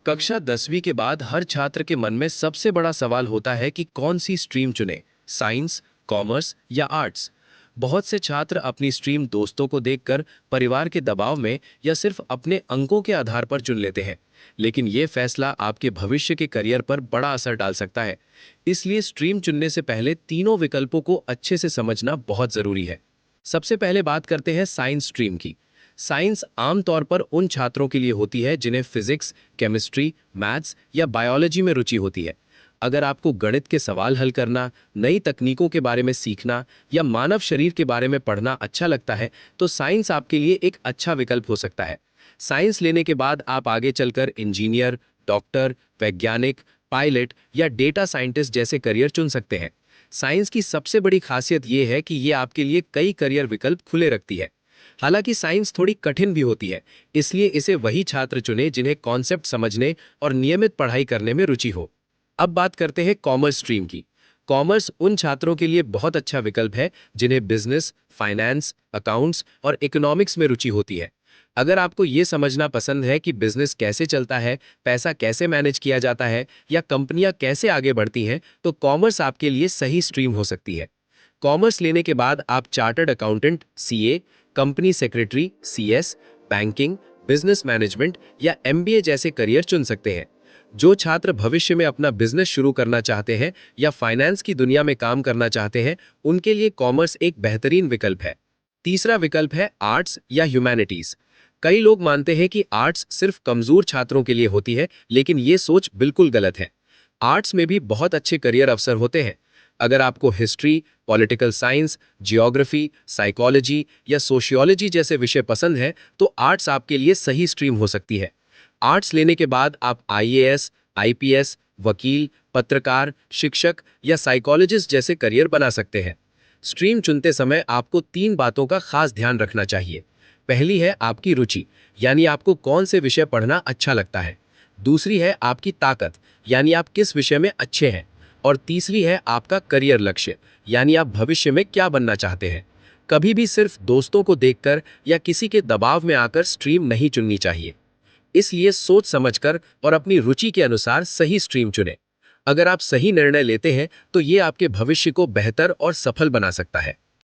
कक्षा 10वीं के बाद हर छात्र के मन में सबसे बड़ा सवाल होता है कि कौन सी स्ट्रीम चुने, साइंस, कॉमर्स या आर्ट्स। बहुत से छात्र अपनी स्ट्रीम दोस्तों को देखकर, परिवार के दबाव में या सिर्फ अपने अंकों के आधार पर चुन लेते हैं। लेकिन ये फैसला आपके भविष्य के करियर पर बड़ा असर डाल सकता है। इसलिए स्ट्रीम चुनने से पहले तीनों विकल्पों को अच्छे से समझना बहुत जरूरी है। सबसे पहले बात करते हैं साइंस स्ट्रीम की। साइंस आमतौर पर उन छात्रों के लिए होती है जिन्हें फिजिक्स, केमिस्ट्री, मैथ्स या बायोलॉजी में रुचि होती है। अगर आपको गणित के सवाल हल करना, नई तकनीकों के बारे में सीखना या मानव शरीर के बारे में पढ़ना अच्छा लगता है, तो साइंस आपके लिए एक अच्छा विकल्प हो सकता है। साइंस लेने के बाद आप आगे चलकर इंजीनियर, डॉक्टर, वैज्ञानिक, पायलट या डेटा साइंटिस्ट जैसे करियर चुन सकते हैं। साइंस की सबसे बड़ी खासियत यह है कि ये आपके लिए कई करियर विकल्प खुले रखती है। हालांकि साइंस थोड़ी कठिन भी होती है, इसलिए इसे वही छात्र चुने जिन्हें कॉन्सेप्ट समझने और नियमित पढ़ाई करने में रुचि हो। अब बात करते हैं कॉमर्स स्ट्रीम की। कॉमर्स उन छात्रों के लिए बहुत अच्छा विकल्प है जिन्हें बिजनेस, फाइनेंस, अकाउंट्स और इकोनॉमिक्स में रुचि होती है। अगर आपको ये समझना पसंद है कि बिजनेस कैसे चलता है, पैसा कैसे मैनेज किया जाता है या कंपनियां कैसे आगे बढ़ती हैं, तो कॉमर्स आपके लिए सही स्ट्रीम हो सकती है। कॉमर्स लेने के बाद आप chartered accountant, CA, company secretary, CS, banking, business management या एमबीए जैसे करियर चुन सकते हैं। जो छात्र भविष्य में अपना बिजनेस शुरू करना चाहते हैं या फाइनेंस की दुनिया में काम करना चाहते हैं, उनके लिए कॉमर्स एक बेहतरीन विकल्प है। तीसरा विकल्प है आर्ट्स या ह्यूमैनिटीज। कई लोग मानते हैं कि आर्ट्स सिर्फ कमजोर छात्रों के लिए होती है, लेकिन ये सोच बिल्कुल गलत है। आर्ट्स में भी बहुत अच्छे करियर अवसर होते हैं। अगर आपको history, political science, geography, psychology या सोशियोलॉजी जैसे विषय पसंद है, तो आर्ट्स आपके लिए सही स्ट्रीम हो सकती है। आर्ट्स लेने के बाद आप आईएएस, आईपीएस, वकील, पत्रकार, शिक्षक या साइकोलॉजिस्ट जैसे करियर बना सकते हैं। स्ट्रीम चुनते समय आपको तीन बातों का खास ध्यान रखना चाहिए। पहली है आपकी रुचि, यानी आपको कौन से विषय पढ़ना अच्छा लगता है। दूसरी है आपकी ताकत, यानी आप किस विषय में अच्छे हैं। और तीसरी है आपका करियर लक्ष्य, यानी आप भविष्य में क्या बनना चाहते हैं। कभी भी सिर्फ दोस्तों को देखकर या किसी के दबाव में आकर स्ट्रीम नहीं चुननी चाहिए। इसलिए सोच समझकर और अपनी रुचि के अनुसार सही स्ट्रीम चुनें। अगर आप सही निर्णय लेते हैं, तो ये आपके भविष्य को बेहतर और सफल बना सकता है।